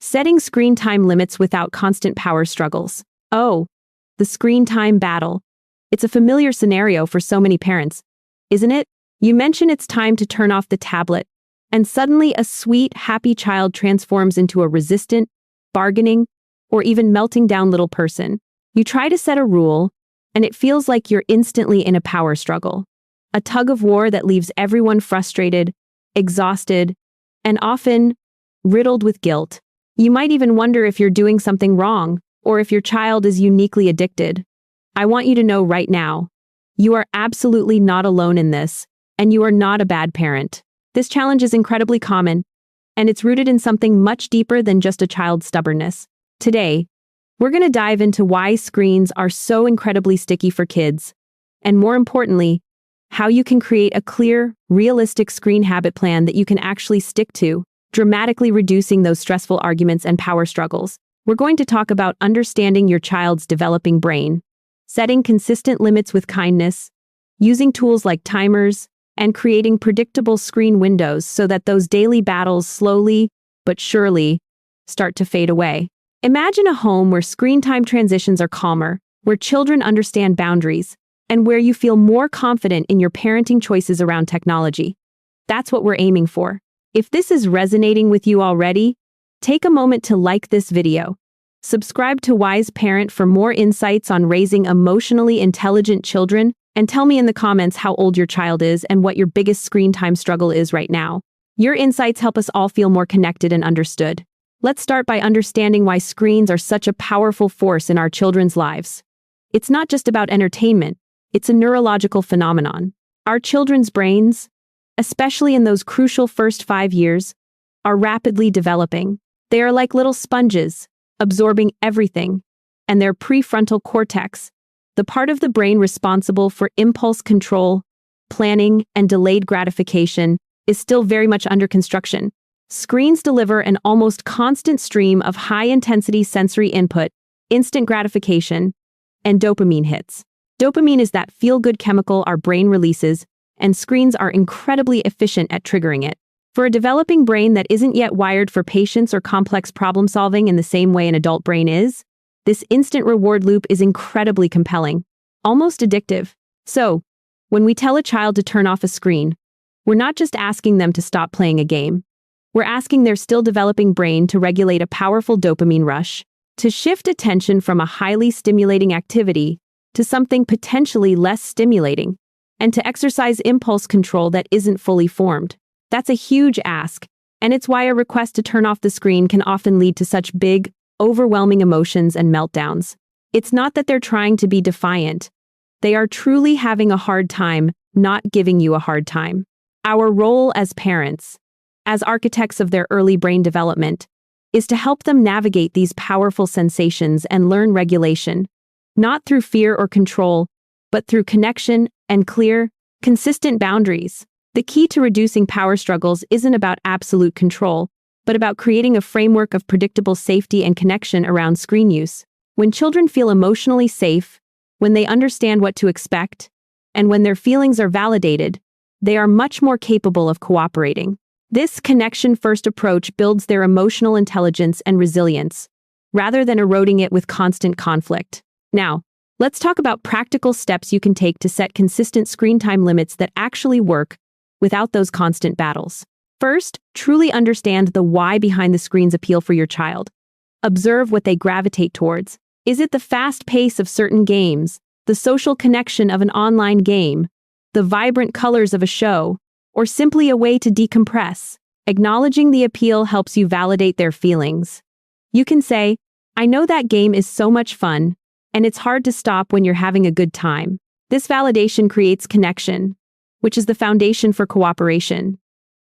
Setting screen time limits without constant power struggles. Oh, the screen time battle. It's a familiar scenario for so many parents, isn't it? You mention it's time to turn off the tablet, and suddenly a sweet, happy child transforms into a resistant, bargaining, or even melting down little person. You try to set a rule, and it feels like you're instantly in a power struggle. A tug of war that leaves everyone frustrated, exhausted, and often riddled with guilt. You might even wonder if you're doing something wrong, or if your child is uniquely addicted. I want you to know right now, you are absolutely not alone in this, and you are not a bad parent. This challenge is incredibly common, and it's rooted in something much deeper than just a child's stubbornness. Today, we're going to dive into why screens are so incredibly sticky for kids, and more importantly, how you can create a clear, realistic screen habit plan that you can actually stick to, dramatically reducing those stressful arguments and power struggles. We're going to talk about understanding your child's developing brain, setting consistent limits with kindness, using tools like timers, and creating predictable screen windows so that those daily battles slowly but surely start to fade away. Imagine a home where screen time transitions are calmer, where children understand boundaries, and where you feel more confident in your parenting choices around technology. That's what we're aiming for. If this is resonating with you already, take a moment to like this video. Subscribe to Wise Parent for more insights on raising emotionally intelligent children, and tell me in the comments how old your child is and what your biggest screen time struggle is right now. Your insights help us all feel more connected and understood. Let's start by understanding why screens are such a powerful force in our children's lives. It's not just about entertainment, it's a neurological phenomenon. Our children's brains, especially in those crucial first 5 years, are rapidly developing. They are like little sponges, absorbing everything, and their prefrontal cortex, the part of the brain responsible for impulse control, planning, and delayed gratification, is still very much under construction. Screens deliver an almost constant stream of high-intensity sensory input, instant gratification, and dopamine hits. Dopamine is that feel-good chemical our brain releases, and screens are incredibly efficient at triggering it. For a developing brain that isn't yet wired for patience or complex problem-solving in the same way an adult brain is, this instant reward loop is incredibly compelling, almost addictive. So, when we tell a child to turn off a screen, we're not just asking them to stop playing a game. We're asking their still developing brain to regulate a powerful dopamine rush, to shift attention from a highly stimulating activity to something potentially less stimulating, and to exercise impulse control that isn't fully formed. That's a huge ask, and it's why a request to turn off the screen can often lead to such big, overwhelming emotions and meltdowns. It's not that they're trying to be defiant. They are truly having a hard time not giving you a hard time. Our role as parents, as architects of their early brain development, is to help them navigate these powerful sensations and learn regulation, not through fear or control, but through connection and clear, consistent boundaries. The key to reducing power struggles isn't about absolute control, but about creating a framework of predictable safety and connection around screen use. When children feel emotionally safe, when they understand what to expect, and when their feelings are validated, they are much more capable of cooperating. This connection-first approach builds their emotional intelligence and resilience, rather than eroding it with constant conflict. Now, let's talk about practical steps you can take to set consistent screen time limits that actually work without those constant battles. First, truly understand the why behind the screen's appeal for your child. Observe what they gravitate towards. Is it the fast pace of certain games, the social connection of an online game, the vibrant colors of a show, or simply a way to decompress? Acknowledging the appeal helps you validate their feelings. You can say, "I know that game is so much fun, and it's hard to stop when you're having a good time." This validation creates connection, which is the foundation for cooperation,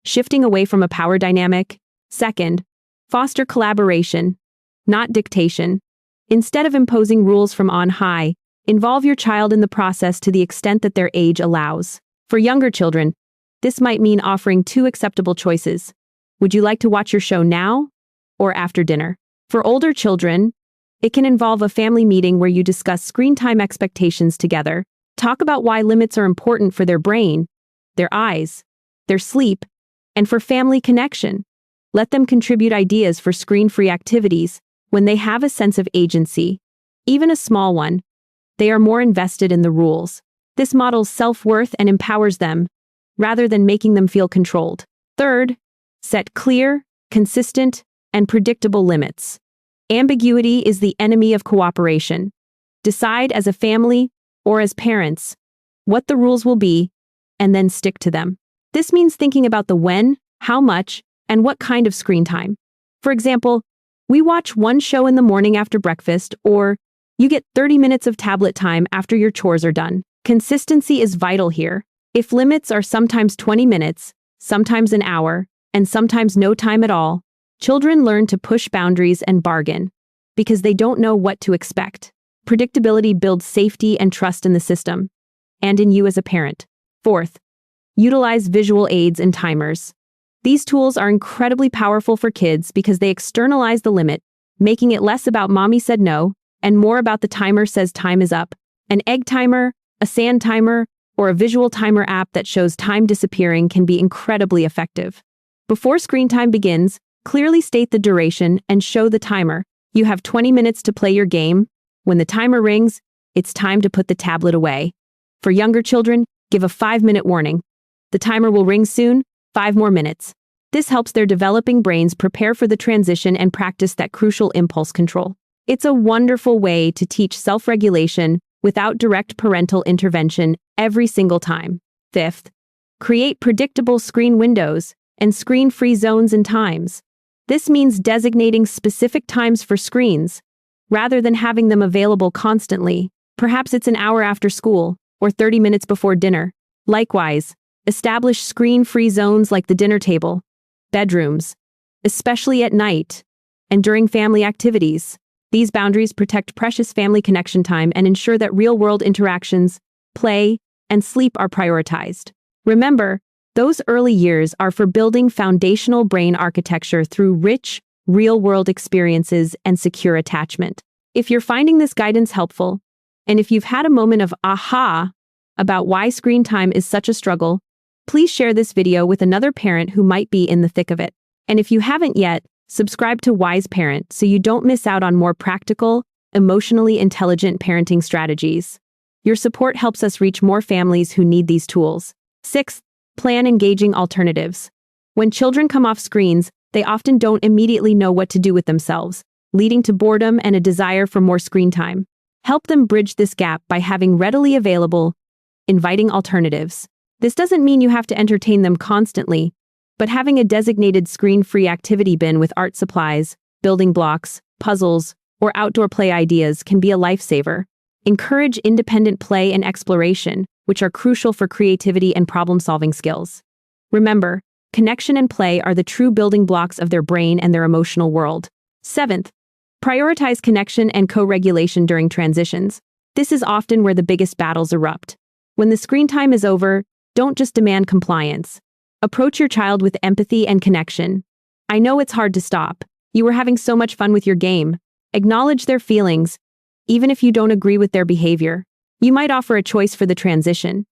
shifting away from a power dynamic. Second, foster collaboration, not dictation. Instead of imposing rules from on high, involve your child in the process to the extent that their age allows. For younger children, this might mean offering 2 acceptable choices. Would you like to watch your show now or after dinner? For older children, it can involve a family meeting where you discuss screen time expectations together, talk about why limits are important for their brain, their eyes, their sleep, and for family connection. Let them contribute ideas for screen-free activities when they have a sense of agency, even a small one. They are more invested in the rules. This models self-worth and empowers them, rather than making them feel controlled. Third, set clear, consistent, and predictable limits. Ambiguity is the enemy of cooperation. Decide as a family or as parents what the rules will be, and then stick to them. This means thinking about the when, how much, and what kind of screen time. For example, we watch one show in the morning after breakfast, or you get 30 minutes of tablet time after your chores are done. Consistency is vital here. If limits are sometimes 20 minutes, sometimes an hour, and sometimes no time at all, children learn to push boundaries and bargain because they don't know what to expect. Predictability builds safety and trust in the system, and in you as a parent. Fourth, utilize visual aids and timers. These tools are incredibly powerful for kids because they externalize the limit, making it less about mommy said no and more about the timer says time is up. An egg timer, a sand timer, or a visual timer app that shows time disappearing can be incredibly effective. Before screen time begins, clearly state the duration and show the timer. You have 20 minutes to play your game. When the timer rings, it's time to put the tablet away. For younger children, give a 5-minute warning. The timer will ring soon, 5 more minutes. This helps their developing brains prepare for the transition and practice that crucial impulse control. It's a wonderful way to teach self-regulation without direct parental intervention every single time. Fifth, create predictable screen windows and screen-free zones and times. This means designating specific times for screens, rather than having them available constantly. Perhaps it's an hour after school, or 30 minutes before dinner. Likewise, establish screen-free zones like the dinner table, bedrooms, especially at night, and during family activities. These boundaries protect precious family connection time and ensure that real-world interactions, play, and sleep are prioritized. Remember, those early years are for building foundational brain architecture through rich, real-world experiences and secure attachment. If you're finding this guidance helpful, and if you've had a moment of aha about why screen time is such a struggle, please share this video with another parent who might be in the thick of it. And if you haven't yet, subscribe to Wise Parent so you don't miss out on more practical, emotionally intelligent parenting strategies. Your support helps us reach more families who need these tools. Sixth, plan engaging alternatives. When children come off screens, they often don't immediately know what to do with themselves, leading to boredom and a desire for more screen time. Help them bridge this gap by having readily available, inviting alternatives. This doesn't mean you have to entertain them constantly, but having a designated screen-free activity bin with art supplies, building blocks, puzzles, or outdoor play ideas can be a lifesaver. Encourage independent play and exploration, which are crucial for creativity and problem-solving skills. Remember, connection and play are the true building blocks of their brain and their emotional world. Seventh, prioritize connection and co-regulation during transitions. This is often where the biggest battles erupt. When the screen time is over, don't just demand compliance. Approach your child with empathy and connection. I know it's hard to stop. You were having so much fun with your game. Acknowledge their feelings, even if you don't agree with their behavior. You might offer a choice for the transition.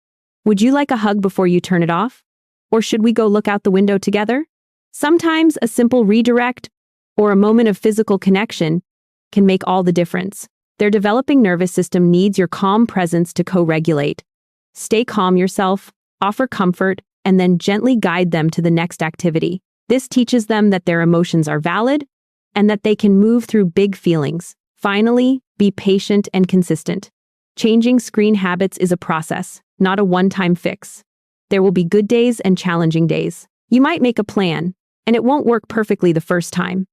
Would you like a hug before you turn it off? Or should we go look out the window together? Sometimes a simple redirect or a moment of physical connection can make all the difference. Their developing nervous system needs your calm presence to co-regulate. Stay calm yourself, offer comfort, and then gently guide them to the next activity. This teaches them that their emotions are valid and that they can move through big feelings. Finally, be patient and consistent. Changing screen habits is a process, not a one-time fix. There will be good days and challenging days. You might make a plan, and it won't work perfectly the first time.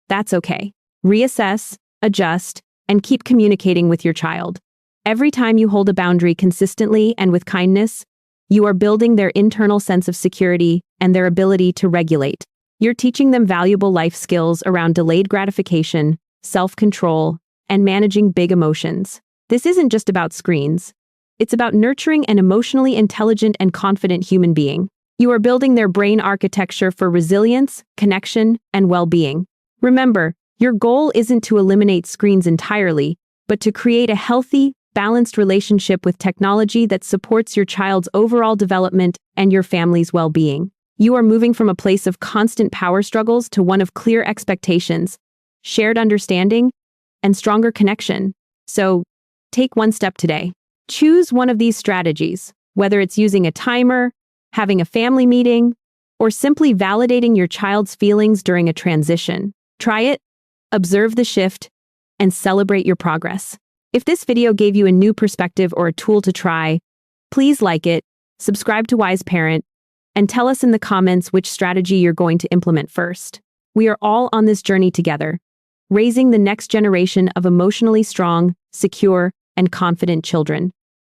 That's okay. Reassess, adjust, and keep communicating with your child. Every time you hold a boundary consistently and with kindness, you are building their internal sense of security and their ability to regulate. You're teaching them valuable life skills around delayed gratification, self-control, and managing big emotions. This isn't just about screens. It's about nurturing an emotionally intelligent and confident human being. You are building their brain architecture for resilience, connection, and well-being. Remember, your goal isn't to eliminate screens entirely, but to create a healthy, balanced relationship with technology that supports your child's overall development and your family's well-being. You are moving from a place of constant power struggles to one of clear expectations, shared understanding, and stronger connection. So, take one step today. Choose one of these strategies, whether it's using a timer, having a family meeting, or simply validating your child's feelings during a transition. Try it, observe the shift, and celebrate your progress. If this video gave you a new perspective or a tool to try, please like it, subscribe to Wise Parent, and tell us in the comments which strategy you're going to implement first. We are all on this journey together, raising the next generation of emotionally strong, secure, and confident children.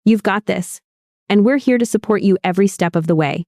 You've got this, and we're here to support you every step of the way.